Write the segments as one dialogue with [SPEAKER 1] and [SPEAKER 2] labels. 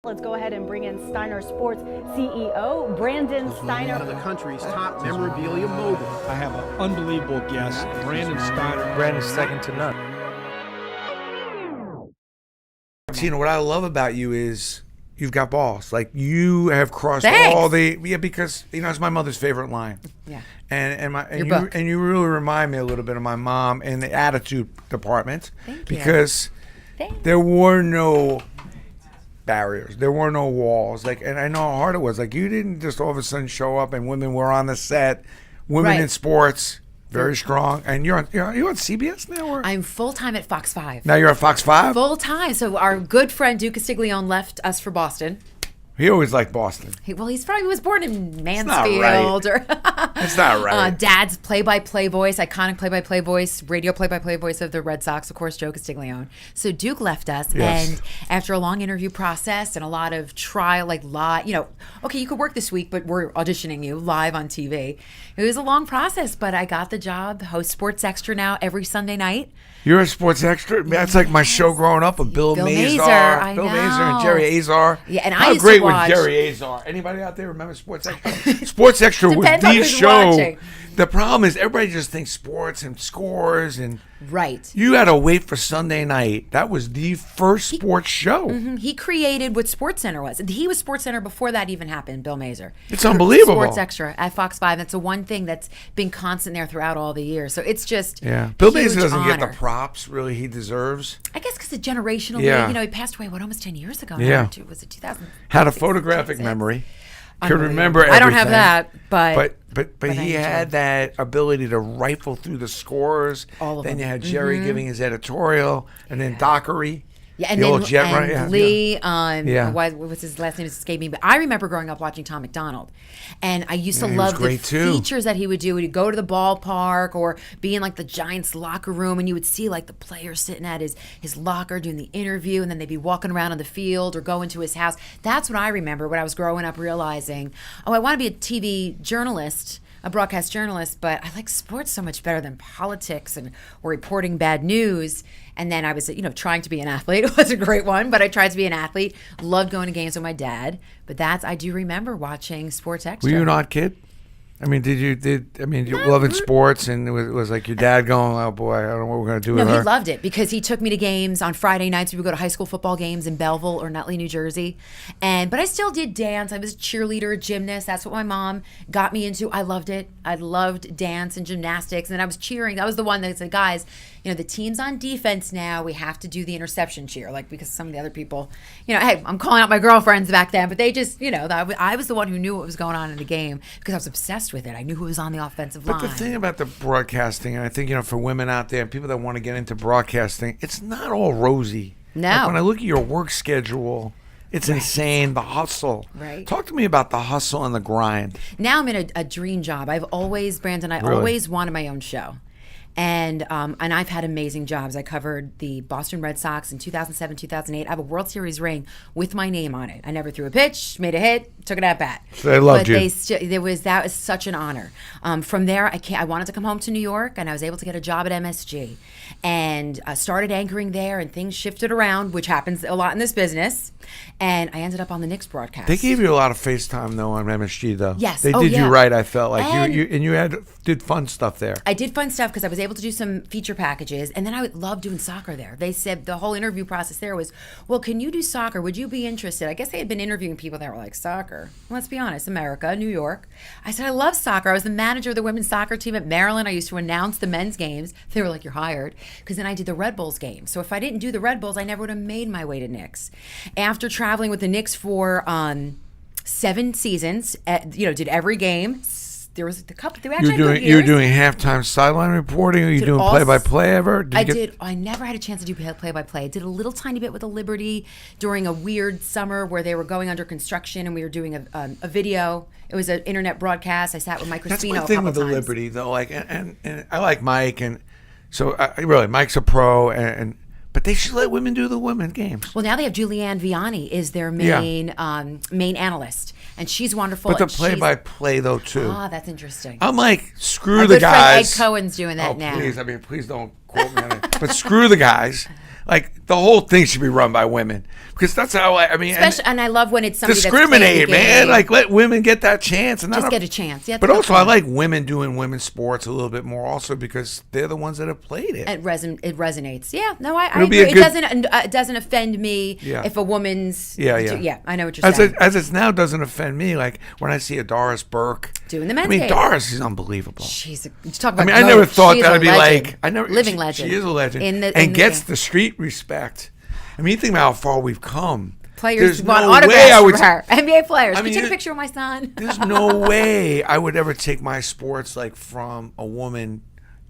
[SPEAKER 1] Let's go ahead and bring in Steiner Sports CEO, Brandon Steiner.
[SPEAKER 2] One of the country's top memorabilia mogul.
[SPEAKER 3] I have an unbelievable guest, Brandon Steiner.
[SPEAKER 4] Brandon's second to none.
[SPEAKER 5] Tina, what I love about you is you've got balls. Like, you have crossed
[SPEAKER 6] Thanks.
[SPEAKER 5] all the, because, it's my mother's favorite line.
[SPEAKER 6] Yeah.
[SPEAKER 5] And you really remind me a little bit of my mom in the attitude department.
[SPEAKER 6] Thank you.
[SPEAKER 5] Because there were no barriers. There were no walls. And I know how hard it was. You didn't just all of a sudden show up and women were on the set. Women in sports, very strong. And you're on CBS now? Or?
[SPEAKER 6] I'm full-time at Fox 5.
[SPEAKER 5] Now you're at Fox 5?
[SPEAKER 6] Full-time. So our good friend Duke Castiglione left us for Boston.
[SPEAKER 5] He always liked Boston.
[SPEAKER 6] He was born in Mansfield.
[SPEAKER 5] It's not right.
[SPEAKER 6] Dad's play-by-play voice, iconic play-by-play voice, radio play-by-play voice of the Red Sox, of course, Joe Castiglione. So Duke left us, and after a long interview process and a lot of trial, okay, you could work this week, but we're auditioning you live on TV. It was a long process, but I got the job, host Sports Extra now every Sunday night.
[SPEAKER 5] You're a Sports Extra? That's like my show growing up with Bill Mazur.
[SPEAKER 6] I
[SPEAKER 5] Bill
[SPEAKER 6] know.
[SPEAKER 5] Mazur and Jerry Azar.
[SPEAKER 6] Yeah, and
[SPEAKER 5] How
[SPEAKER 6] I used
[SPEAKER 5] great
[SPEAKER 6] to watch.
[SPEAKER 5] was Jerry Azar? Anybody out there remember Sports Extra? Sports Extra was
[SPEAKER 6] Depends on
[SPEAKER 5] the
[SPEAKER 6] who's
[SPEAKER 5] show.
[SPEAKER 6] watching.
[SPEAKER 5] The problem is everybody just thinks sports and scores, and
[SPEAKER 6] Right.
[SPEAKER 5] you had to wait for Sunday night. That was the first sports show.
[SPEAKER 6] He created what SportsCenter was. He was SportsCenter before that even happened, Bill Mazur.
[SPEAKER 5] It's unbelievable.
[SPEAKER 6] Sports Extra at Fox 5. That's the one thing that's been constant there throughout all the years. So it's just
[SPEAKER 5] Bill Mazur doesn't
[SPEAKER 6] honor.
[SPEAKER 5] get the props really he deserves.
[SPEAKER 6] I guess because of generational.
[SPEAKER 5] Yeah.
[SPEAKER 6] He passed away, almost 10 years ago.
[SPEAKER 5] Yeah.
[SPEAKER 6] Now? Was it 2000?
[SPEAKER 5] Had a photographic memory. Could remember everything.
[SPEAKER 6] I don't have that, but
[SPEAKER 5] he had that ability to rifle through the scores.
[SPEAKER 6] All of
[SPEAKER 5] then
[SPEAKER 6] them.
[SPEAKER 5] you had Jerry giving his editorial, and then Dockery.
[SPEAKER 6] Yeah, and
[SPEAKER 5] the
[SPEAKER 6] then
[SPEAKER 5] old jet runner.
[SPEAKER 6] Lee, what's his last name? It escaped me. But I remember growing up watching Tom McDonald, and I used to love the features that he would do. He'd go to the ballpark or be in the Giants locker room, and you would see the players sitting at his locker doing the interview, and then they'd be walking around on the field or go into his house. That's what I remember when I was growing up, realizing, I want to be a TV journalist, a broadcast journalist, but I like sports so much better than politics or reporting bad news. And then I was, trying to be an athlete. It was a great one, but I tried to be an athlete. Loved going to games with my dad. But I do remember watching Sports Extra.
[SPEAKER 5] Were you an odd kid? You're loving sports, and it was like your dad going, oh boy, I don't know what we're going to do with her.
[SPEAKER 6] No, he loved it because he took me to games on Friday nights. We would go to high school football games in Belleville or Nutley, New Jersey. But I still did dance. I was a cheerleader, a gymnast. That's what my mom got me into. I loved it. I loved dance and gymnastics. And then I was cheering. That was the one that said, guys, the team's on defense now. We have to do the interception cheer, because some of the other people, hey, I'm calling out my girlfriends back then, but they just, I was the one who knew what was going on in the game because I was obsessed with it. I knew who was on the offensive line.
[SPEAKER 5] But the thing about the broadcasting, and I think, for women out there, people that want to get into broadcasting, it's not all rosy.
[SPEAKER 6] No.
[SPEAKER 5] When I look at your work schedule, it's insane, the hustle.
[SPEAKER 6] Right.
[SPEAKER 5] Talk to me about the hustle and the grind.
[SPEAKER 6] Now I'm in a dream job. I've always, Brandon, always wanted my own show. And I've had amazing jobs. I covered the Boston Red Sox in 2007, 2008. I have a World Series ring with my name on it. I never threw a pitch, made a hit, took it at bat.
[SPEAKER 5] So they loved you.
[SPEAKER 6] That was such an honor. From there, I wanted to come home to New York, and I was able to get a job at MSG. And I started anchoring there, and things shifted around, which happens a lot in this business. And I ended up on the Knicks broadcast.
[SPEAKER 5] They gave you a lot of FaceTime, though, on MSG, though.
[SPEAKER 6] Yes.
[SPEAKER 5] They did you right, I felt like. You did fun stuff there.
[SPEAKER 6] I did fun stuff because I was able to do some feature packages, and then I would love doing soccer there. They said the whole interview process there was, well, can you do soccer? Would you be interested? I guess they had been interviewing people that were like, soccer? Let's be honest, America, New York. I said, I love soccer. I was the manager of the women's soccer team at Maryland. I used to announce the men's games. They were like, you're hired. Because then I did the Red Bulls game. So if I didn't do the Red Bulls, I never would have made my way to Knicks. After traveling with the Knicks for 7 seasons, did every game. There was a couple.
[SPEAKER 5] You were doing halftime sideline reporting, or you doing play-by-play ever?
[SPEAKER 6] I never had a chance to do play-by-play. I did a little tiny bit with the Liberty during a weird summer where they were going under construction, and we were doing a video. It was an internet broadcast. I sat with Mike Crispino.
[SPEAKER 5] That's my thing with the Liberty, though. And I like Mike, and so really, Mike's a pro, but they should let women do the women games.
[SPEAKER 6] Well, now they have Julianne Vianney is their main analyst, and she's wonderful.
[SPEAKER 5] But the play-by-play, though, too.
[SPEAKER 6] Ah, that's interesting.
[SPEAKER 5] I'm like, screw
[SPEAKER 6] Our
[SPEAKER 5] the
[SPEAKER 6] good
[SPEAKER 5] guys.
[SPEAKER 6] Friend Ed Cohen's doing that now.
[SPEAKER 5] Please don't quote me on it. But screw the guys. Like the whole thing should be run by women because that's how I mean.
[SPEAKER 6] Especially, and I love when it's somebody
[SPEAKER 5] discriminate, man. Like let women get that chance and
[SPEAKER 6] just get a chance. Yeah,
[SPEAKER 5] but also I like women doing women's sports a little bit more also because they're the ones that have played it.
[SPEAKER 6] It resonates. Yeah, no, I agree. It doesn't offend me if a woman's. Yeah, I know what you're saying.
[SPEAKER 5] As it's now doesn't offend me. Like when I see a Doris Burke
[SPEAKER 6] doing the men's game.
[SPEAKER 5] Doris is unbelievable.
[SPEAKER 6] She's talk about.
[SPEAKER 5] I never thought that'd be like.
[SPEAKER 6] Living legend.
[SPEAKER 5] She is a legend and gets the street respect. I mean, you think about how far we've come.
[SPEAKER 6] Players want autographs from her. NBA players. Can you take a picture of my son?
[SPEAKER 5] There's no way I would ever take my sports like from a woman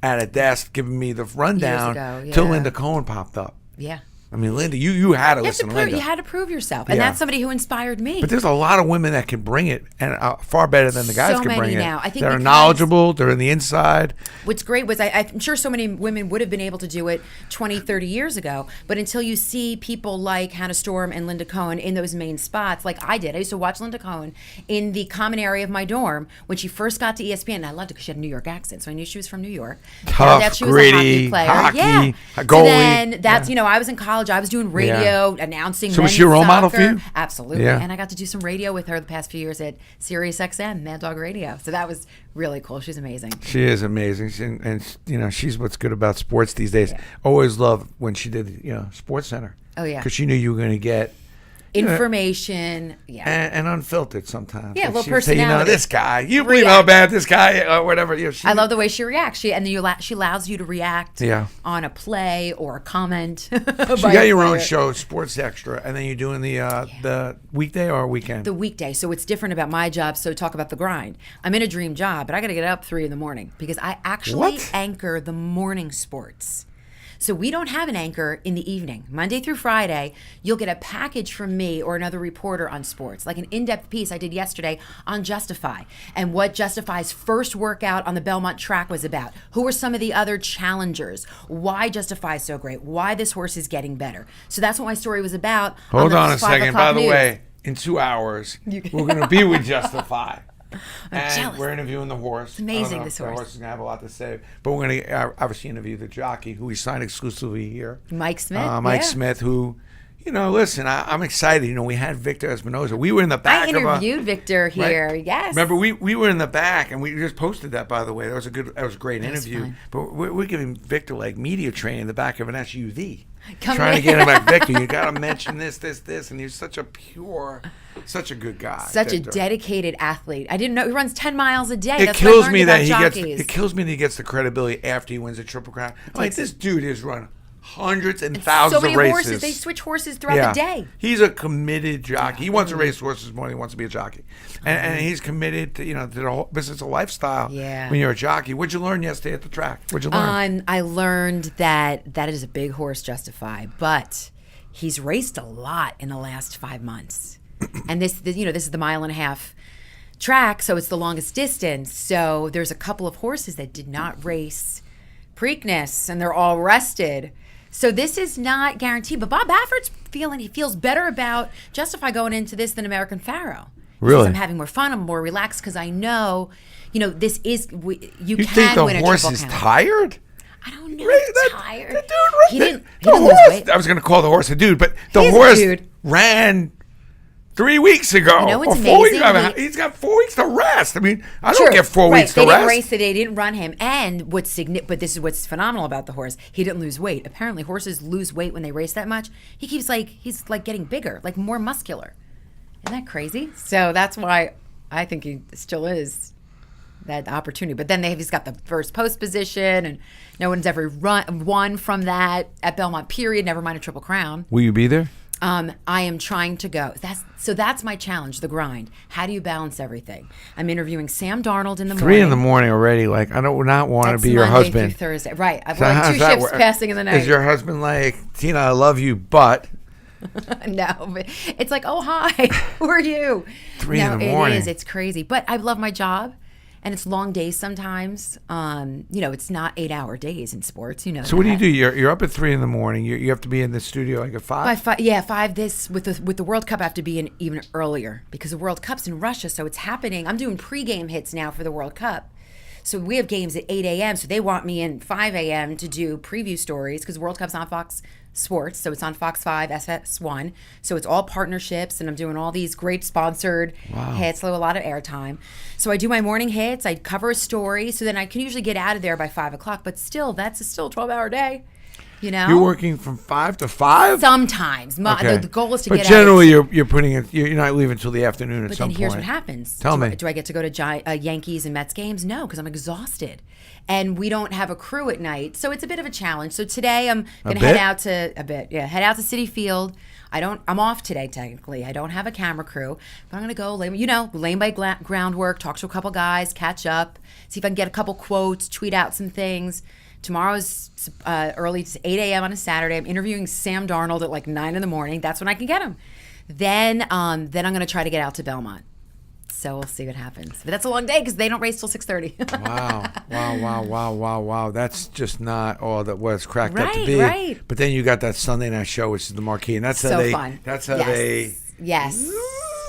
[SPEAKER 5] at a desk giving me the rundown till Linda Cohen popped up.
[SPEAKER 6] Yeah.
[SPEAKER 5] I mean, Linda, you had to listen to Linda.
[SPEAKER 6] You had to prove yourself. And that's somebody who inspired me.
[SPEAKER 5] But there's a lot of women that can bring it, and far better than the guys can bring it.
[SPEAKER 6] Now. I think
[SPEAKER 5] they're knowledgeable. They're in the inside.
[SPEAKER 6] What's great was I'm sure so many women would have been able to do it 20, 30 years ago. But until you see people like Hannah Storm and Linda Cohen in those main spots, like I did. I used to watch Linda Cohen in the common area of my dorm when she first got to ESPN. And I loved it because she had a New York accent. So I knew she was from New York.
[SPEAKER 5] Tough,
[SPEAKER 6] that she was
[SPEAKER 5] gritty,
[SPEAKER 6] a hockey player.
[SPEAKER 5] Goalie.
[SPEAKER 6] So then that's, I was in college. I was doing radio. Announcing.
[SPEAKER 5] So was she a role model for you?
[SPEAKER 6] Absolutely. Yeah. And I got to do some radio with her the past few years at SiriusXM, Mad Dog Radio. So that was really cool. She's amazing.
[SPEAKER 5] She is amazing. And she's what's good about sports these days. Yeah. Always loved when she did, Sports Center.
[SPEAKER 6] Oh, yeah.
[SPEAKER 5] Because she knew you were going to get
[SPEAKER 6] information,
[SPEAKER 5] and unfiltered sometimes.
[SPEAKER 6] Yeah,
[SPEAKER 5] like
[SPEAKER 6] well, personality.
[SPEAKER 5] This guy, you believe how bad this guy, or whatever.
[SPEAKER 6] I love the way she reacts. She allows you to react on a play or a comment.
[SPEAKER 5] So you got your own show, Sports Extra, and then you're doing the weekday or weekend?
[SPEAKER 6] The weekday. So it's different about my job. So talk about the grind. I'm in a dream job, but I got to get up 3 a.m. because I actually anchor the morning sports. So we don't have an anchor in the evening. Monday through Friday, you'll get a package from me or another reporter on sports, like an in-depth piece I did yesterday on Justify and what Justify's first workout on the Belmont track was about. Who were some of the other challengers? Why Justify is so great? Why this horse is getting better? So that's what my story was about.
[SPEAKER 5] Hold on a second. By the way, in 2 hours, we're going to be with Justify. And we're interviewing the horse.
[SPEAKER 6] It's amazing, this horse.
[SPEAKER 5] The horse is going to have a lot to say. But we're going to obviously interview the jockey who we signed exclusively here.
[SPEAKER 6] Mike Smith.
[SPEAKER 5] Mike Smith, who, listen, I'm excited. We had Victor Espinoza. We were in the back.
[SPEAKER 6] I interviewed Victor here, yes.
[SPEAKER 5] Remember, we were in the back, and we just posted that, by the way. That was a great interview.
[SPEAKER 6] Fun.
[SPEAKER 5] But we're giving Victor, like, media training in the back of an SUV. Trying to get him like, Victor, you got to mention this. And he's such a good guy.
[SPEAKER 6] Such a dedicated athlete. I didn't know he runs 10 miles a day.
[SPEAKER 5] It kills me that he gets the credibility after he wins a Triple Crown. Like, this dude has run hundreds and thousands of races.
[SPEAKER 6] Horses. They switch horses throughout the day.
[SPEAKER 5] He's a committed jockey. He wants to race horses more than he wants to be a jockey. And he's committed to, to the whole business of lifestyle when you're a jockey. What'd you learn yesterday at the track? What'd you learn?
[SPEAKER 6] I learned that is a big horse, Justify, but he's raced a lot in the last 5 months. And this is the 1.5 mile track, so it's the longest distance. So there's a couple of horses that did not race Preakness, and they're all rested. So this is not guaranteed. But Bob Baffert's he feels better about Justify going into this than American Pharaoh.
[SPEAKER 5] Really?
[SPEAKER 6] I'm having more fun. I'm more relaxed because I know, this is you can
[SPEAKER 5] think
[SPEAKER 6] win a
[SPEAKER 5] the horse
[SPEAKER 6] Triple
[SPEAKER 5] is
[SPEAKER 6] Crown.
[SPEAKER 5] tired?
[SPEAKER 6] I don't know. He's tired.
[SPEAKER 5] The dude,
[SPEAKER 6] he didn't
[SPEAKER 5] the
[SPEAKER 6] lose
[SPEAKER 5] horse.
[SPEAKER 6] weight.
[SPEAKER 5] I was going to call the horse a dude, but the horse ran 3 weeks ago.
[SPEAKER 6] What's
[SPEAKER 5] or 4 weeks
[SPEAKER 6] amazing?
[SPEAKER 5] ago. He's got 4 weeks to rest. I mean, I don't get 4 weeks to
[SPEAKER 6] rest. They
[SPEAKER 5] rest.
[SPEAKER 6] didn't race it. They didn't run him. And but this is what's phenomenal about the horse. He didn't lose weight. Apparently, horses lose weight when they race that much. He's getting bigger, like more muscular. Isn't that crazy? So that's why I think he still is that opportunity. But then he's got the first post position, and no one's ever won from that at Belmont. Period. Never mind a Triple Crown.
[SPEAKER 5] Will you be there?
[SPEAKER 6] I am trying to go. That's my challenge, the grind. How do you balance everything? I'm interviewing Sam Darnold in the morning.
[SPEAKER 5] 3 in the morning already. Like, I do not want to be your
[SPEAKER 6] Monday
[SPEAKER 5] husband.
[SPEAKER 6] Through Thursday. Right. I've got 2 shifts passing in the night.
[SPEAKER 5] Is your husband like, Tina, I love you, but...
[SPEAKER 6] No, but it's like, oh, hi, who are you?
[SPEAKER 5] 3 in the morning.
[SPEAKER 6] It is. It's crazy. But I love my job. And it's long days sometimes. It's not 8-hour days in sports.
[SPEAKER 5] So what do you do? You're up at 3 in the morning. You have to be in the studio like at 5?
[SPEAKER 6] By 5, yeah, 5. This with the World Cup, I have to be in even earlier because the World Cup's in Russia, so it's happening. I'm doing pregame hits now for the World Cup. So we have games at 8 a.m. So they want me in 5 a.m. to do preview stories because World Cup's on Fox Sports. So it's on Fox 5, FS1. So it's all partnerships, and I'm doing all these great sponsored hits, so a lot of airtime. So I do my morning hits. I cover a story. So then I can usually get out of there by 5 o'clock. But still, that's still a 12-hour day. You know,
[SPEAKER 5] you're working from 5 to 5.
[SPEAKER 6] Sometimes
[SPEAKER 5] okay.
[SPEAKER 6] The goal is to
[SPEAKER 5] but
[SPEAKER 6] get
[SPEAKER 5] generally
[SPEAKER 6] out.
[SPEAKER 5] you're putting it. You're not leaving until the afternoon at
[SPEAKER 6] But
[SPEAKER 5] some
[SPEAKER 6] then
[SPEAKER 5] point.
[SPEAKER 6] here's what happens.
[SPEAKER 5] Tell me.
[SPEAKER 6] Do I get to go to Yankees and Mets games? No, because I'm exhausted, and we don't have a crew at night, so it's a bit of a challenge. So today I'm gonna head out to Citi Field. I'm off today technically. I don't have a camera crew, but I'm gonna go lay my groundwork, talk to a couple guys, catch up, see if I can get a couple quotes, tweet out some things. Tomorrow's early, it's 8 a.m. on a Saturday. I'm interviewing Sam Darnold at like 9 in the morning. That's when I can get him. Then I'm going to try to get out to Belmont. So we'll see what happens. But that's a long day because they don't race till 6:30.
[SPEAKER 5] Wow. That's just not all that was cracked up to be.
[SPEAKER 6] Right.
[SPEAKER 5] But then you got that Sunday night show, which is the marquee. And that's
[SPEAKER 6] so fun.
[SPEAKER 5] That's how they...
[SPEAKER 6] Yes.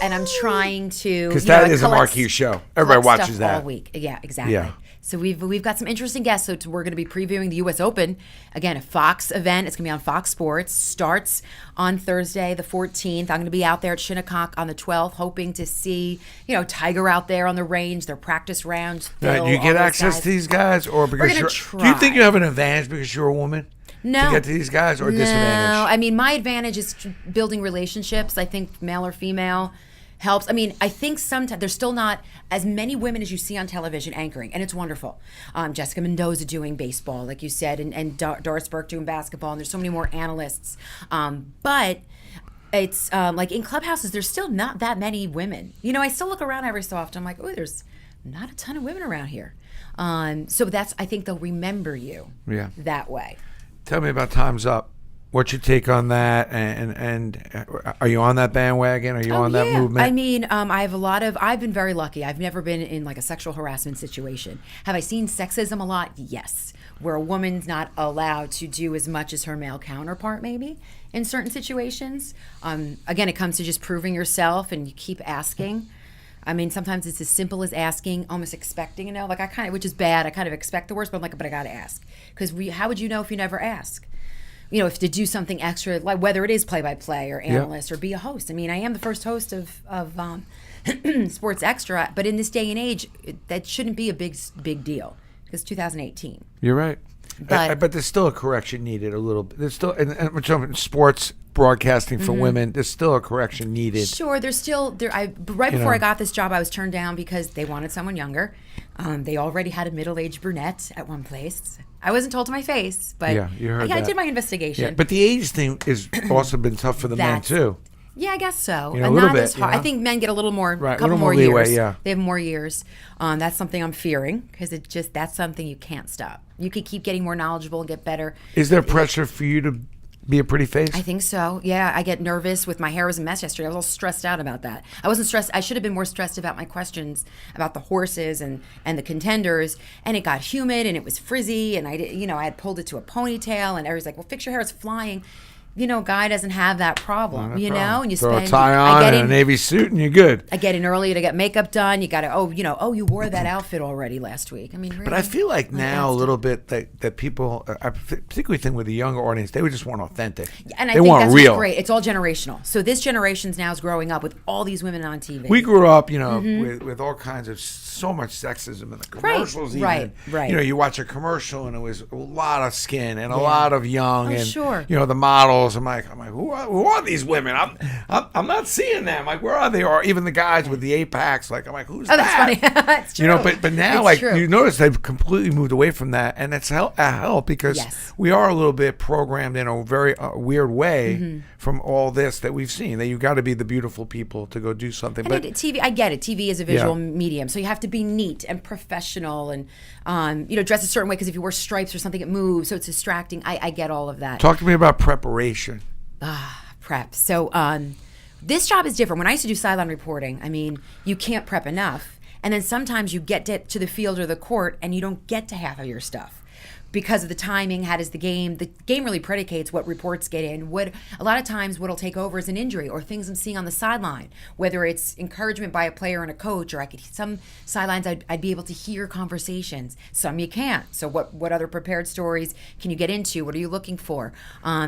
[SPEAKER 6] And I'm trying to...
[SPEAKER 5] Because that is a marquee show. Everybody watches that.
[SPEAKER 6] All week. Yeah, exactly.
[SPEAKER 5] Yeah.
[SPEAKER 6] So we've got some interesting guests. So we're going to be previewing the U.S. Open. Again, a Fox event. It's going to be on Fox Sports. Starts on Thursday, the 14th. I'm going to be out there at Shinnecock on the 12th, hoping to see, Tiger out there on the range, their practice rounds.
[SPEAKER 5] Now, do you get access to these guys? Or because do you think you have an advantage because you're a woman?
[SPEAKER 6] No.
[SPEAKER 5] To get to these guys or disadvantage?
[SPEAKER 6] No. I mean, my advantage is building relationships. I think male or female helps. I mean, I think sometimes there's still not as many women as you see on television anchoring, and it's wonderful. Jessica Mendoza doing baseball, like you said, and Doris Burke doing basketball, and there's so many more analysts. But it's like in clubhouses, there's still not that many women. I still look around every so often. I'm like, oh, there's not a ton of women around here. So I think they'll remember you that way.
[SPEAKER 5] Tell me about Time's Up. What's your take on that? And are you on that bandwagon? Are you on that movement?
[SPEAKER 6] I mean, I've been very lucky. I've never been in like a sexual harassment situation. Have I seen sexism a lot? Yes. Where a woman's not allowed to do as much as her male counterpart maybe in certain situations. Again, it comes to just proving yourself and you keep asking. I mean, sometimes it's as simple as asking, almost expecting, which is bad. I kind of expect the worst, but I'm like, but I got to ask. Because how would you know if you never ask? If to do something extra, like whether it is play-by-play or analyst or be a host. I mean, I am the first host of Sports Extra, but in this day and age, that shouldn't be a big deal because 2018.
[SPEAKER 5] You're right. But there's still a correction needed a little bit. There's still, and we're talking sports broadcasting for women, there's still a correction needed. Sure,
[SPEAKER 6] there's still, before I got this job, I was turned down because they wanted someone younger. They already had a middle-aged brunette at one place. I wasn't told to my face, but
[SPEAKER 5] you heard that.
[SPEAKER 6] I did my investigation.
[SPEAKER 5] Yeah, but the age thing has also been tough for the men, too.
[SPEAKER 6] Yeah, I guess so.
[SPEAKER 5] A little bit.
[SPEAKER 6] As hard. I think men get a little more,
[SPEAKER 5] couple more leeway,
[SPEAKER 6] years.
[SPEAKER 5] Yeah.
[SPEAKER 6] They have more years. That's something I'm fearing because that's something you can't stop. You could keep getting more knowledgeable and get better.
[SPEAKER 5] Is there pressure for you to be a pretty face?
[SPEAKER 6] I think so. Yeah, I get nervous with my hair was a mess yesterday. I was all stressed out about that. I wasn't stressed. I should have been more stressed about my questions about the horses and the contenders. And it got humid and it was frizzy and I had pulled it to a ponytail and everyone's like, "Well, fix your hair. It's flying." A guy doesn't have that problem, and you
[SPEAKER 5] throw a tie on and a navy suit and you're good.
[SPEAKER 6] I get in early to get makeup done. You got to, you wore that outfit already last week. I mean, really?
[SPEAKER 5] But I feel like now a little bit that people, I particularly think with the younger audience, they would just want authentic.
[SPEAKER 6] And I
[SPEAKER 5] they
[SPEAKER 6] think
[SPEAKER 5] want
[SPEAKER 6] that's
[SPEAKER 5] real.
[SPEAKER 6] Great. It's all generational. So this generation's now is growing up with all these women on TV.
[SPEAKER 5] We grew up, with all kinds of so much sexism in the commercials.
[SPEAKER 6] Right.
[SPEAKER 5] You watch a commercial and it was a lot of skin and a lot of young and
[SPEAKER 6] sure.
[SPEAKER 5] The models. I'm like, who are these women? I'm not seeing them. Like, where are they? Or even the guys with the 8-packs. Like, I'm like, who's that?
[SPEAKER 6] That's funny. That's true.
[SPEAKER 5] But now,
[SPEAKER 6] it's true.
[SPEAKER 5] You notice they've completely moved away from that, and it's a help because we are a little bit programmed in a very weird way from all this that we've seen. That you got to be the beautiful people to go do something.
[SPEAKER 6] But TV, I get it. TV is a visual medium, so you have to be neat and professional and dress a certain way because if you wear stripes or something, it moves, so it's distracting. I get all of that.
[SPEAKER 5] Talk to me about preparation.
[SPEAKER 6] Prep. So this job is different. When I used to do sideline reporting, I mean, you can't prep enough. And then sometimes you get to the field or the court and you don't get to half of your stuff. because of the timing, how does the game really predicates what reports get in. A lot of times what'll take over is an injury or things I'm seeing on the sideline, whether it's encouragement by a player and a coach, or some sidelines I'd be able to hear conversations. Some you can't. So what other prepared stories can you get into? What are you looking for?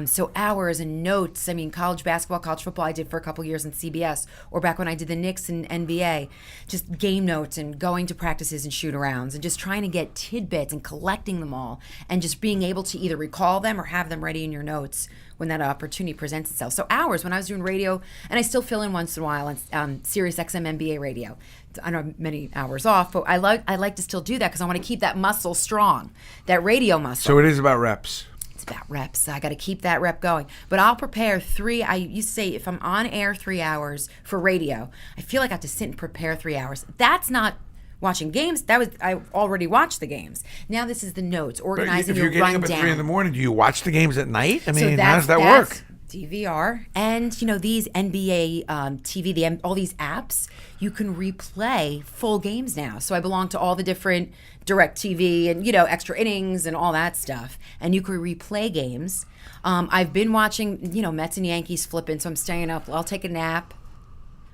[SPEAKER 6] So hours and notes. I mean, college basketball, college football I did for a couple years in CBS, or back when I did the Knicks and NBA, just game notes and going to practices and shoot arounds and just trying to get tidbits and collecting them all, and just being able to either recall them or have them ready in your notes when that opportunity presents itself. So hours when I was doing radio, and I still fill in once in a while on SiriusXM NBA Radio. I know many hours off, but I like to still do that because I want to keep that muscle strong, that radio muscle.
[SPEAKER 5] So it is about reps.
[SPEAKER 6] It's about reps. I got to keep that rep going. But I'll prepare I used to say if I'm on air 3 hours for radio, I feel like I have to sit and prepare 3 hours. That's not watching games. I already watched the games. Now this is the notes, organizing your rundown. If you're getting up at 3 a.m, do you watch the games at night? I mean, how does that work? DVR, and these NBA TV, all these apps, you can replay full games now. So I belong to all the different DirecTV and extra innings and all that stuff, and you can replay games. I've been watching Mets and Yankees flipping, so I'm staying up. I'll take a nap.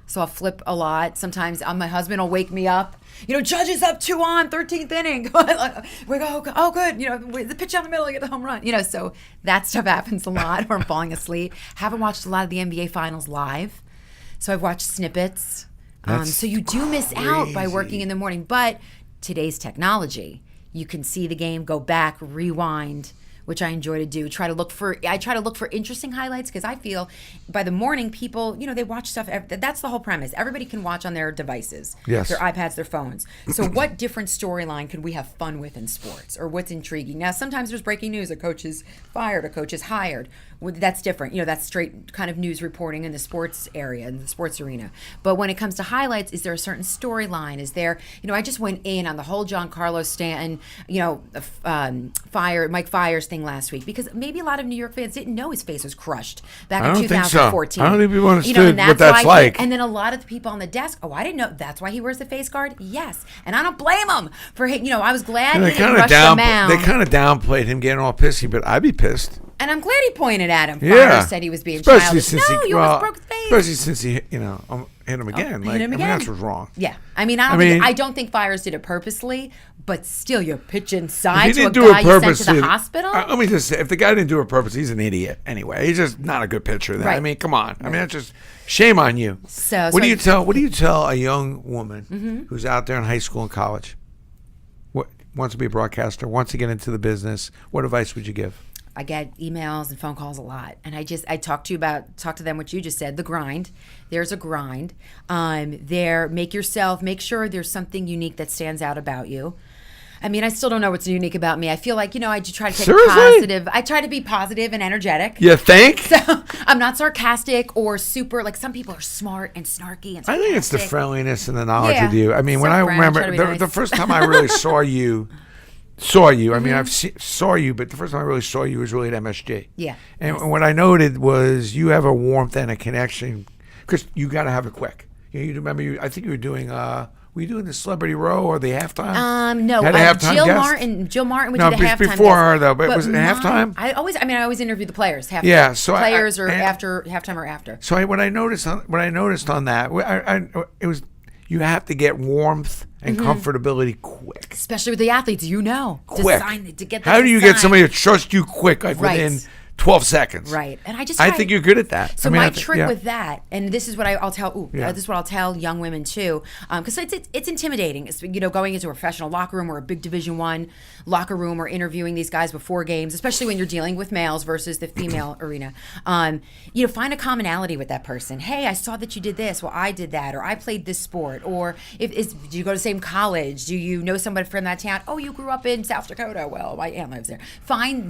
[SPEAKER 6] So I'll flip a lot. Sometimes my husband will wake me up. Judge is up 2-on, 13th inning. We go, oh, good. The pitch down the middle, I get the home run. So that stuff happens a lot, or I'm falling asleep. Haven't watched a lot of the NBA Finals live. So I've watched snippets. So you do miss out by working in the morning. But today's technology, you can see the game, go back, rewind, which I enjoy to do. I try to look for interesting highlights, because I feel by the morning people, they watch stuff. That's the whole premise. Everybody can watch on their devices,
[SPEAKER 5] yes,
[SPEAKER 6] their iPads, their phones. So what different storyline could we have fun with in sports, or what's intriguing? Now, sometimes there's breaking news. A coach is fired, a coach is hired. That's different. That's straight kind of news reporting in the sports area, in the sports arena. But when it comes to highlights, is there a certain storyline? Is there, I just went in on the whole John Carlos Stanton, Mike Fiers thing last week, because maybe a lot of New York fans didn't know his face was crushed back in 2014.
[SPEAKER 5] I don't think people understood what that's like.
[SPEAKER 6] And then a lot of the people on the desk, I didn't know that's why he wears the face guard. Yes, and I don't blame him for I was glad he didn't rush the mound.
[SPEAKER 5] They kind of downplayed him getting all pissy, but I'd be pissed.
[SPEAKER 6] And I'm glad he pointed at him.
[SPEAKER 5] Yeah.
[SPEAKER 6] Fiers said he was being childish. You almost broke his face.
[SPEAKER 5] Especially since he, hit him again.
[SPEAKER 6] Hit him again.
[SPEAKER 5] That's what's wrong.
[SPEAKER 6] Yeah. I don't think Fiers did it purposely, but still, you're pitching side to a
[SPEAKER 5] guy
[SPEAKER 6] you sent to the hospital?
[SPEAKER 5] Let me just say, if the guy didn't do it purposely, he's an idiot anyway. He's just not a good pitcher. Right. Come on. Right. That's just shame on you. What do you tell a young woman who's out there in high school and college, wants to be a broadcaster, wants to get into the business? What advice would you give?
[SPEAKER 6] I get emails and phone calls a lot, and I talk to them what you just said, the grind. There's a grind. Make sure there's something unique that stands out about you. I still don't know what's unique about me. I feel like, I just try to take positive. I try to be positive and energetic.
[SPEAKER 5] You think?
[SPEAKER 6] So I'm not sarcastic or super, some people are smart and snarky and sarcastic.
[SPEAKER 5] I think it's the friendliness and the knowledge of you. When I remember the first time I really saw you, saw you. Saw you, but the first time I really saw you was really at MSG.
[SPEAKER 6] Yeah.
[SPEAKER 5] And what I noted was you have a warmth and a connection, because you got to have it quick. You remember? I think you were doing. Were you doing the Celebrity Row or the halftime?
[SPEAKER 6] No.
[SPEAKER 5] Had a halftime guest?
[SPEAKER 6] Jill Martin would do the halftime.
[SPEAKER 5] Before her though, but was it halftime?
[SPEAKER 6] I always interview the players. Halftime.
[SPEAKER 5] Yeah. So
[SPEAKER 6] players or after halftime or after.
[SPEAKER 5] So what I noticed on that, it was. You have to get warmth and comfortability quick.
[SPEAKER 6] Especially with the athletes,
[SPEAKER 5] quick.
[SPEAKER 6] To get
[SPEAKER 5] How do you get somebody to trust you quick, within 12 seconds?
[SPEAKER 6] Right. And
[SPEAKER 5] I think you're good at that.
[SPEAKER 6] So my trick with that, and this is what I'll tell. This is what I'll tell young women too, because it's intimidating. It's, going into a professional locker room or a big Division I locker room or interviewing these guys before games, especially when you're dealing with males versus the female arena. Find a commonality with that person. Hey, I saw that you did this. Well, I did that, or I played this sport, or do you go to the same college? Do you know somebody from that town? Oh, you grew up in South Dakota. Well, my aunt lives there.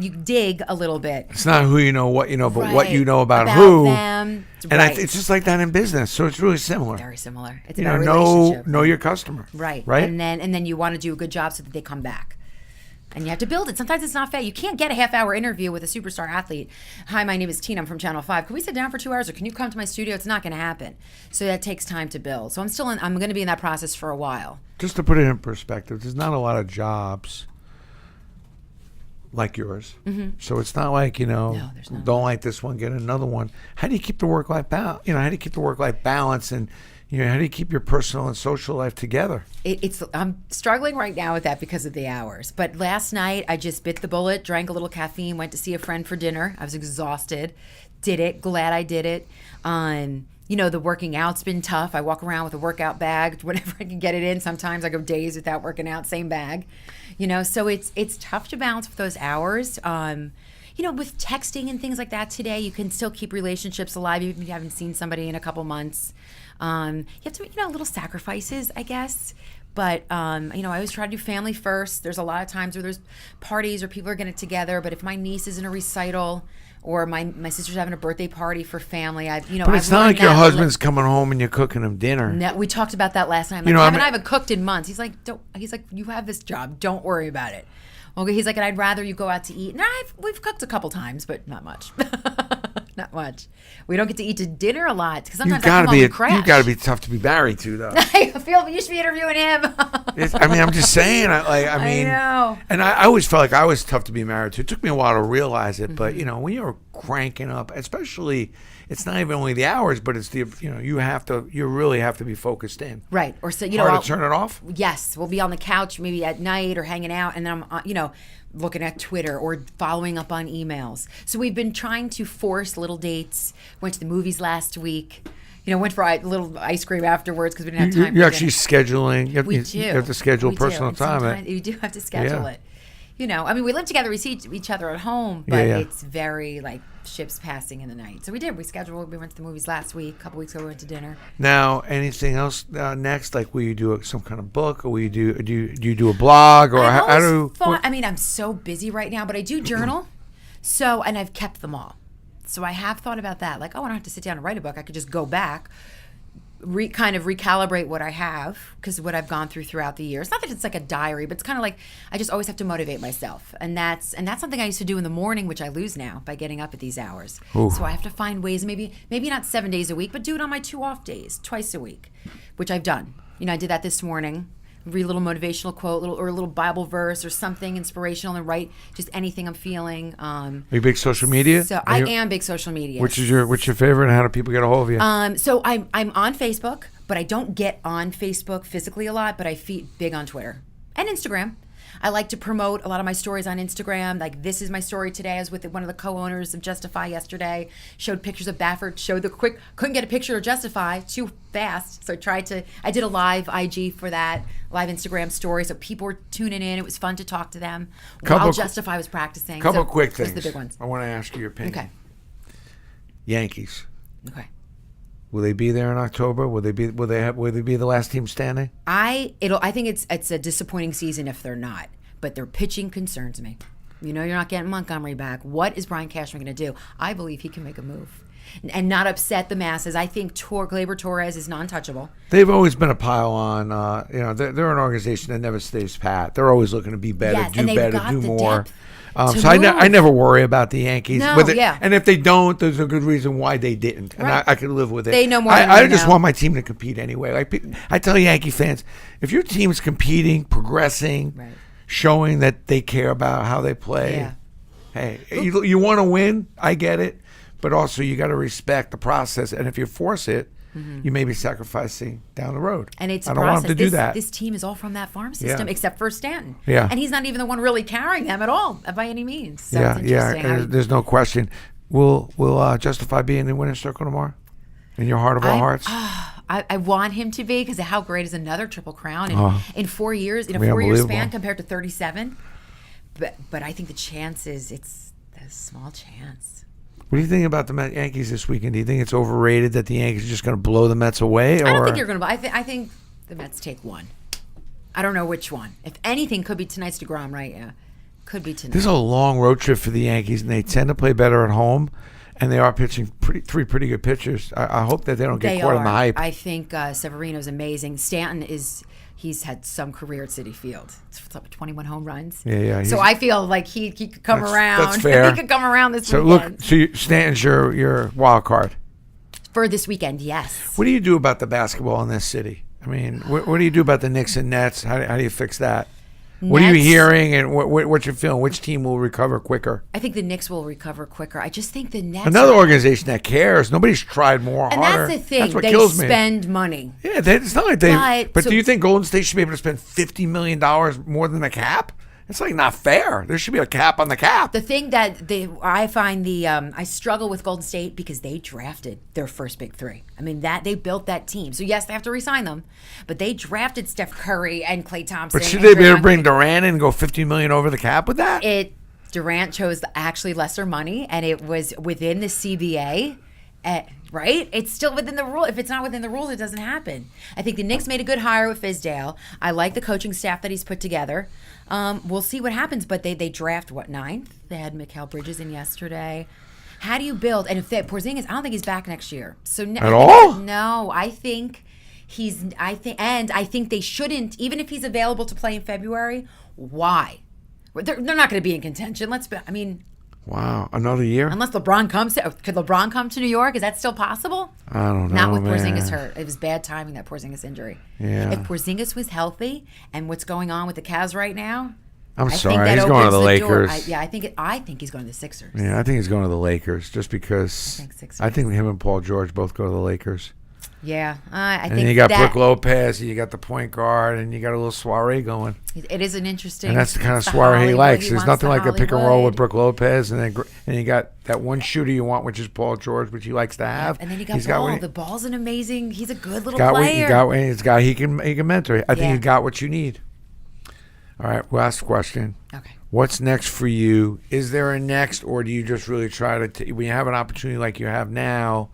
[SPEAKER 6] You dig a little bit.
[SPEAKER 5] It's not who you know, what you know, but what you know about who.
[SPEAKER 6] Them.
[SPEAKER 5] And it's just like that in business, so it's really similar.
[SPEAKER 6] Very similar. It's about a relationship.
[SPEAKER 5] Know your customer.
[SPEAKER 6] Right. And then you want to do a good job so that they come back. And you have to build it. Sometimes it's not fair. You can't get a half-hour interview with a superstar athlete. Hi, my name is Tina. I'm from Channel 5. Can we sit down for 2 hours, or can you come to my studio? It's not going to happen. So that takes time to build. So I'm going to be in that process for a while.
[SPEAKER 5] Just to put it in perspective, there's not a lot of jobs like yours. So it's not like,
[SPEAKER 6] No, there's not.
[SPEAKER 5] Don't like this one, get another one. How do you keep the work-life balance? How do you keep the work-life balance, and how do you keep your personal and social life together?
[SPEAKER 6] I'm struggling right now with that because of the hours. But last night I just bit the bullet, drank a little caffeine, went to see a friend for dinner. I was exhausted. Did it. Glad I did it. The working out's been tough. I walk around with a workout bag whenever I can get it in. Sometimes I go days without working out, same bag. So it's tough to balance with those hours. With texting and things like that today, you can still keep relationships alive even if you haven't seen somebody in a couple months. You have to make, little sacrifices, I guess. But, I always try to do family first. There's a lot of times where there's parties or people are getting together. But if my niece is in a recital or my sister's having a birthday party for family,
[SPEAKER 5] But it's not like your husband's coming home and you're cooking him dinner.
[SPEAKER 6] No, we talked about that last night. Kevin and I haven't cooked in months. He's like, you have this job. Don't worry about it. Okay, he's like, and I'd rather you go out to eat. And we've cooked a couple times, but not much. Not much. We don't get to eat to dinner a lot because sometimes I come home and crash.
[SPEAKER 5] You got to be tough to be married to, though.
[SPEAKER 6] I feel you should be interviewing him.
[SPEAKER 5] I'm just saying. I
[SPEAKER 6] know.
[SPEAKER 5] And I always felt like I was tough to be married to. It took me a while to realize it, but when you're cranking up, especially, it's not even only the hours, but it's you really have to be focused in.
[SPEAKER 6] Right. Or so
[SPEAKER 5] Hard to turn it off.
[SPEAKER 6] Yes, we'll be on the couch maybe at night or hanging out, and then I'm looking at Twitter or following up on emails. So we've been trying to force little dates. Went to the movies last week. Went for a little ice cream afterwards because we didn't have time.
[SPEAKER 5] You're actually scheduling.
[SPEAKER 6] We do.
[SPEAKER 5] You have to schedule personal time.
[SPEAKER 6] You do have to schedule it. We live together. We see each other at home, but it's very ships passing in the night. So we did. We scheduled. We went to the movies last week. A couple weeks ago, we went to dinner.
[SPEAKER 5] Now, anything else next? Like, will you do some kind of book, or will you do a blog, or
[SPEAKER 6] I'm so busy right now, but I do journal. And I've kept them all. So I have thought about that. I don't have to sit down and write a book. I could just go back, kind of recalibrate what I have, because what I've gone throughout the years. Not that it's like a diary, but it's kind of like I just always have to motivate myself, and that's something I used to do in the morning, which I lose now by getting up at these hours. Ooh. So I have to find ways, maybe not 7 days a week, but do it on my 2 off days, twice a week, which I've done. I did that this morning. Read a little motivational quote, or a little Bible verse, or something inspirational, and write just anything I'm feeling.
[SPEAKER 5] Are you big social media?
[SPEAKER 6] So I am big social media.
[SPEAKER 5] What's your favorite, and how do people get a hold of you?
[SPEAKER 6] So I'm on Facebook, but I don't get on Facebook physically a lot. But I feed big on Twitter and Instagram. I like to promote a lot of my stories on Instagram. Like, this is my story today. I was with one of the co-owners of Justify yesterday. Showed pictures of Baffert. Couldn't get a picture of Justify too fast. So I did a live IG for that, live Instagram story. So people were tuning in. It was fun to talk to them while Justify was practicing.
[SPEAKER 5] Couple quick things.
[SPEAKER 6] Those are the big ones.
[SPEAKER 5] I want to ask you your opinion.
[SPEAKER 6] Okay.
[SPEAKER 5] Yankees.
[SPEAKER 6] Okay.
[SPEAKER 5] Will they be there in October? Will they be the last team standing?
[SPEAKER 6] I think it's a disappointing season if they're not. But their pitching concerns me. You're not getting Montgomery back. What is Brian Cashman going to do? I believe he can make a move and not upset the masses. I think Gleyber Torres is non-touchable.
[SPEAKER 5] They've always been a pile on. They're an organization that never stays pat. They're always looking to be better, do better, do more. So I never worry about the Yankees.
[SPEAKER 6] No,
[SPEAKER 5] And if they don't, there's a good reason why they didn't. And I can live with it.
[SPEAKER 6] They know more
[SPEAKER 5] I just want my team to compete anyway. I tell Yankee fans, if your team's competing, progressing, right, showing that they care about how they play, hey, you want to win, I get it. But also you got to respect the process. And if you force it, you may be sacrificing down the road.
[SPEAKER 6] And it's
[SPEAKER 5] I don't want him to do that.
[SPEAKER 6] This team is all from that farm system, except for Stanton.
[SPEAKER 5] Yeah.
[SPEAKER 6] And he's not even the one really carrying them at all, by any means. So
[SPEAKER 5] it's
[SPEAKER 6] interesting.
[SPEAKER 5] There's no question. Will Justify be in the winner's circle tomorrow? In your heart of all hearts?
[SPEAKER 6] I want him to be, because how great is another Triple Crown in 4 years, in a 4-year span compared to 37? But I think the chances, it's a small chance.
[SPEAKER 5] What do you think about the Yankees this weekend? Do you think it's overrated that the Yankees are just going to blow the Mets away?
[SPEAKER 6] I don't think you're going to. I think the Mets take one. I don't know which one. If anything, could be tonight's DeGrom, right? Yeah, could be tonight.
[SPEAKER 5] This is a long road trip for the Yankees, and they tend to play better at home. And they are pitching three pretty good pitchers. I hope that they don't get caught in the hype.
[SPEAKER 6] I think Severino's amazing. Stanton he's had some career at Citi Field. It's up 21 home runs.
[SPEAKER 5] Yeah.
[SPEAKER 6] So I feel like he could come around.
[SPEAKER 5] That's fair.
[SPEAKER 6] He could come around this
[SPEAKER 5] Look,
[SPEAKER 6] weekend.
[SPEAKER 5] Stanton's your wild card.
[SPEAKER 6] For this weekend, yes.
[SPEAKER 5] What do you do about the basketball in this city? I mean, what do you do about the Knicks and Nets? How do you fix that? What are you hearing, and what you're feeling? Which team will recover quicker?
[SPEAKER 6] I think the Knicks will recover quicker. I just think the Nets.
[SPEAKER 5] Another organization that cares. Nobody's tried harder.
[SPEAKER 6] And that's the thing.
[SPEAKER 5] That's what
[SPEAKER 6] they
[SPEAKER 5] kills me.
[SPEAKER 6] spend money.
[SPEAKER 5] Yeah, it's not like they. But do you think Golden State should be able to spend $50 million more than the cap? It's like not fair. There should be a cap on the cap.
[SPEAKER 6] The thing that I find I struggle with Golden State because they drafted their first big three. I mean, that they built that team. So yes, they have to re-sign them, but they drafted Steph Curry and Klay Thompson.
[SPEAKER 5] But should they be able to bring Durant in and go $50 million over the cap with that?
[SPEAKER 6] Durant chose actually lesser money, and it was within the CBA. Right? It's still within the rule. If it's not within the rules, it doesn't happen. I think the Knicks made a good hire with Fizdale. I like the coaching staff that he's put together. We'll see what happens, but they draft, 9th? They had Mikal Bridges in yesterday. How do you build? And if Porzingis, I don't think he's back next year. So
[SPEAKER 5] At all?
[SPEAKER 6] No, I think I think they shouldn't, even if he's available to play in February. Why? They're not going to be in contention.
[SPEAKER 5] Wow, another year?
[SPEAKER 6] Unless LeBron comes. Could LeBron come to New York? Is that still possible?
[SPEAKER 5] I don't know,
[SPEAKER 6] Not with Porzingis hurt. It was bad timing, that Porzingis injury.
[SPEAKER 5] Yeah.
[SPEAKER 6] If Porzingis was healthy and what's going on with the Cavs right now,
[SPEAKER 5] I'm sorry, he's going to the Lakers.
[SPEAKER 6] I think he's going to the Sixers.
[SPEAKER 5] Yeah, I think he's going to the Lakers just because I think him and Paul George both go to the Lakers.
[SPEAKER 6] Yeah, I think.
[SPEAKER 5] And then you got Brook Lopez, you got the point guard, and you got a little soiree going.
[SPEAKER 6] It is an interesting.
[SPEAKER 5] And that's the kind of soiree he likes. There's nothing like a pick and roll with Brook Lopez, and you got that one shooter you want, which is Paul George, which he likes to have.
[SPEAKER 6] And then you got Ball. The Ball's an amazing. He's a good little player.
[SPEAKER 5] He can mentor. I think you got what you need. All right, last question.
[SPEAKER 6] Okay.
[SPEAKER 5] What's next for you? Is there a next, or do you just really try to? When you have an opportunity like you have now.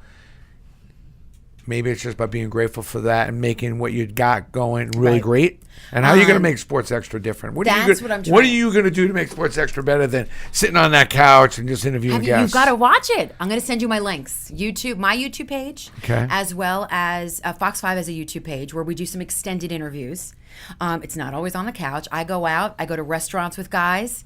[SPEAKER 5] Maybe it's just by being grateful for that and making what you got going really great. And how are you going to make Sports Extra different? What are you going to do to make Sports Extra better than sitting on that couch and just interviewing guests?
[SPEAKER 6] You've got to watch it. I'm going to send you my links. My YouTube page, as well as Fox 5 has a YouTube page where we do some extended interviews. It's not always on the couch. I go out. I go to restaurants with guys.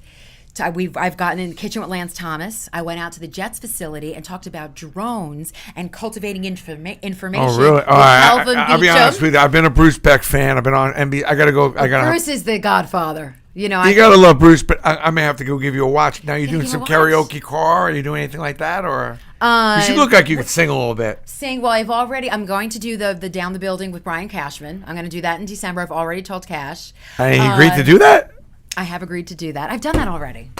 [SPEAKER 6] I've gotten in the kitchen with Lance Thomas. I went out to the Jets facility and talked about drones and cultivating information.
[SPEAKER 5] Oh, really? I'll be honest with you. I've been a Bruce Beck fan. I've been on NBA. I got to go.
[SPEAKER 6] Bruce is the godfather. You
[SPEAKER 5] got to love Bruce, but I may have to go give you a watch. Now, you're doing some karaoke car? Are you doing anything like that? Or you should look like you could sing a little bit.
[SPEAKER 6] Well, I'm going to do the Down the Building with Brian Cashman. I'm going to do that in December. I've already told Cash.
[SPEAKER 5] And he agreed to do that?
[SPEAKER 6] I have agreed to do that. I've done that already.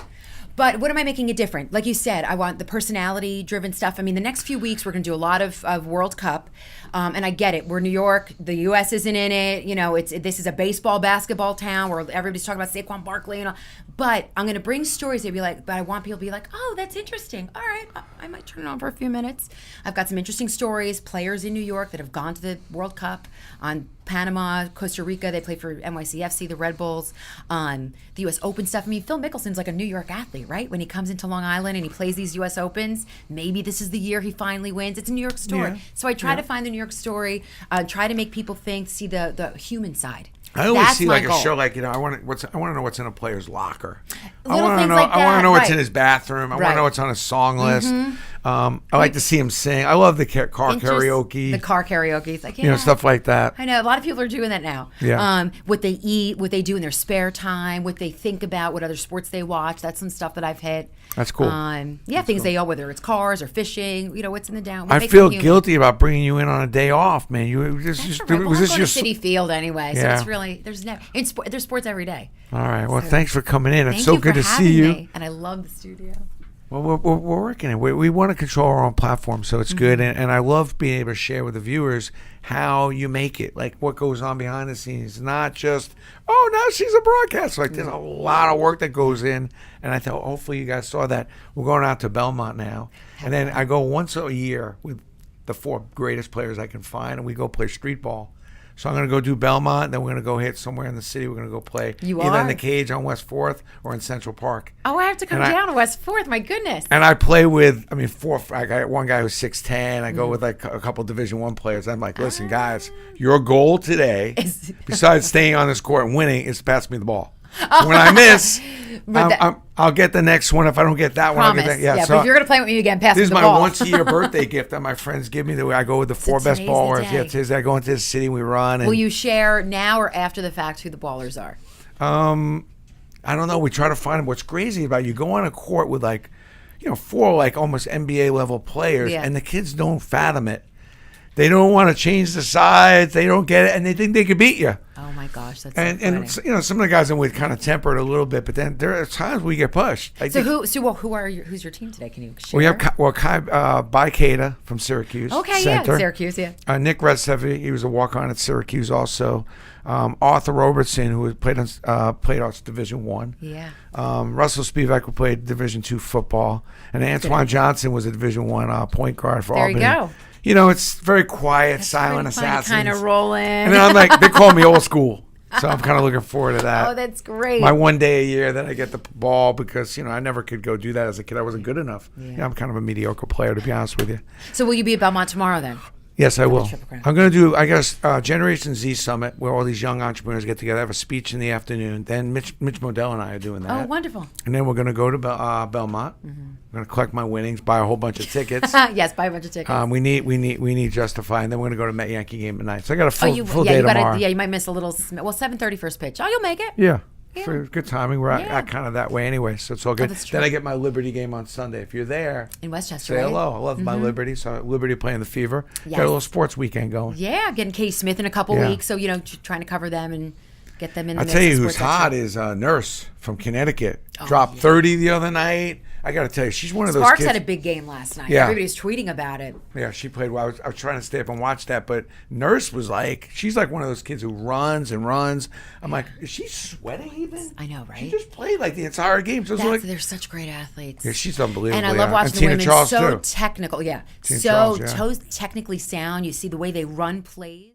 [SPEAKER 6] But what am I making it different? Like you said, I want the personality-driven stuff. I mean, the next few weeks, we're going to do a lot of World Cup. And I get it. We're New York. The U.S. isn't in it. This is a baseball, basketball town where everybody's talking about Saquon Barkley and all. But I'm going to bring stories that be like, but I want people to be like, oh, that's interesting. All right, I might turn it on for a few minutes. I've got some interesting stories. Players in New York that have gone to the World Cup. On Panama, Costa Rica, they play for NYCFC, the Red Bulls. The U.S. Open stuff. I mean, Phil Mickelson's like a New York athlete, right? When he comes into Long Island and he plays these U.S. Opens, maybe this is the year he finally wins. It's a New York story. Yeah. So I try to find the New York story, try to make people see the human side.
[SPEAKER 5] I always see like a show like, I want to know what's in a player's locker. I
[SPEAKER 6] want to
[SPEAKER 5] know what's in his bathroom. I want to know what's on his song list. I like to see him sing. I love the car karaoke.
[SPEAKER 6] The car karaoke. It's like,
[SPEAKER 5] stuff like that.
[SPEAKER 6] I know a lot of people are doing that now.
[SPEAKER 5] Yeah.
[SPEAKER 6] What they eat, what they do in their spare time, what they think about, what other sports they watch. That's some stuff that I've hit.
[SPEAKER 5] That's cool.
[SPEAKER 6] Things they whether it's cars or fishing. What's in the down.
[SPEAKER 5] I feel guilty about bringing you in on a day off, man. Was this your
[SPEAKER 6] City Field anyway? So it's really there's sports every day.
[SPEAKER 5] All right. Well, thanks for coming in. It's so good to see you.
[SPEAKER 6] Me. And I love the studio.
[SPEAKER 5] Well, we're working it. We want to control our own platform, so it's good. And I love being able to share with the viewers how you make it, like what goes on behind the scenes. Not just, now she's a broadcaster. Like there's a lot of work that goes in. And I thought, hopefully you guys saw that. We're going out to Belmont now. And then I go once a year with the 4 greatest players I can find, and we go play street ball. So I'm going to go do Belmont, then we're going to go hit somewhere in the city. We're going to go play either in the Cage on West 4th or in Central Park.
[SPEAKER 6] Oh, I have to come down to West 4th. My goodness.
[SPEAKER 5] And I play with, I got one guy who's 6'10". I go with like a couple Division I players. I'm like, listen, guys, your goal today, besides staying on this court and winning, is to pass me the ball. When I miss, I'll get the next one. If I don't get that one, I'll get that.
[SPEAKER 6] Yeah, so but if you're going to play with me again, pass me the ball.
[SPEAKER 5] This is my once-a-year birthday gift that my friends give me. I go with the 4 best ballers. Yeah, I go into the city, we run.
[SPEAKER 6] Will you share now or after the fact who the ballers are?
[SPEAKER 5] I don't know. We try to find what's crazy about you go on a court with like, 4 like almost NBA level players, and the kids don't fathom it. They don't want to change the sides. They don't get it, and they think they could beat you.
[SPEAKER 6] Oh my gosh, that's
[SPEAKER 5] and some of the guys in with kind of tempered a little bit, but then there are times we get pushed.
[SPEAKER 6] Who's your team today? Can you share?
[SPEAKER 5] We have Kai Bykeda from Syracuse.
[SPEAKER 6] Okay,
[SPEAKER 5] center.
[SPEAKER 6] yeah, Syracuse, yeah.
[SPEAKER 5] Nick Redsevi, he was a walk-on at Syracuse also. Arthur Robertson, who played on Division One.
[SPEAKER 6] Yeah.
[SPEAKER 5] Russell Spivak, who played Division Two football, and Antoine Johnson was a Division One point guard for Albany.
[SPEAKER 6] There you go.
[SPEAKER 5] It's very quiet, silent assassins.
[SPEAKER 6] Kind of rolling.
[SPEAKER 5] And then I'm like, they call me old school. So I'm kind of looking forward to that.
[SPEAKER 6] Oh, that's great.
[SPEAKER 5] My one day a year that I get the ball because, I never could go do that as a kid. I wasn't good enough. Yeah. I'm kind of a mediocre player, to be honest with you.
[SPEAKER 6] So will you be at Belmont tomorrow then?
[SPEAKER 5] Yes, I will. I'm going to do, I guess, Generation Z Summit, where all these young entrepreneurs get together. I have a speech in the afternoon. Then Mitch Modell and I are doing that.
[SPEAKER 6] Oh, wonderful.
[SPEAKER 5] And then we're going to go to Belmont. I'm going to collect my winnings, buy a whole bunch of tickets.
[SPEAKER 6] Yes, buy a bunch of tickets.
[SPEAKER 5] We need Justify, and then we're going to go to Met Yankee game tonight. So I got a full day tomorrow.
[SPEAKER 6] You might miss a little. 7:30 first pitch. Oh, you'll make it.
[SPEAKER 5] Yeah. For good timing. We're at kind of that way anyway, so it's all good.
[SPEAKER 6] That's true.
[SPEAKER 5] Then I get my Liberty game on Sunday. If you're there
[SPEAKER 6] in Westchester,
[SPEAKER 5] say hello. I love my Liberty. So Liberty playing the Fever. Yes. Got a little sports weekend going.
[SPEAKER 6] Yeah, getting Katie Smith in a couple weeks. So trying to cover them and get them in.
[SPEAKER 5] I'll tell you who's hot is Nurse from Connecticut. Dropped 30 the other night. I got to tell you, she's one of those
[SPEAKER 6] Sparks
[SPEAKER 5] kids.
[SPEAKER 6] had a big game last night.
[SPEAKER 5] Yeah.
[SPEAKER 6] Everybody's tweeting about it.
[SPEAKER 5] Yeah, she played well. I was trying to stay up and watch that, but Nurse was she's like one of those kids who runs and runs. I'm like, is she sweating even?
[SPEAKER 6] I know, right?
[SPEAKER 5] She just played like the entire game. So
[SPEAKER 6] they're such great athletes.
[SPEAKER 5] Yeah, she's unbelievable.
[SPEAKER 6] And I love watching the
[SPEAKER 5] Tina
[SPEAKER 6] women.
[SPEAKER 5] Charles
[SPEAKER 6] so
[SPEAKER 5] too.
[SPEAKER 6] technical. Yeah.
[SPEAKER 5] Tina Charles,
[SPEAKER 6] technically sound. You see the way they run plays.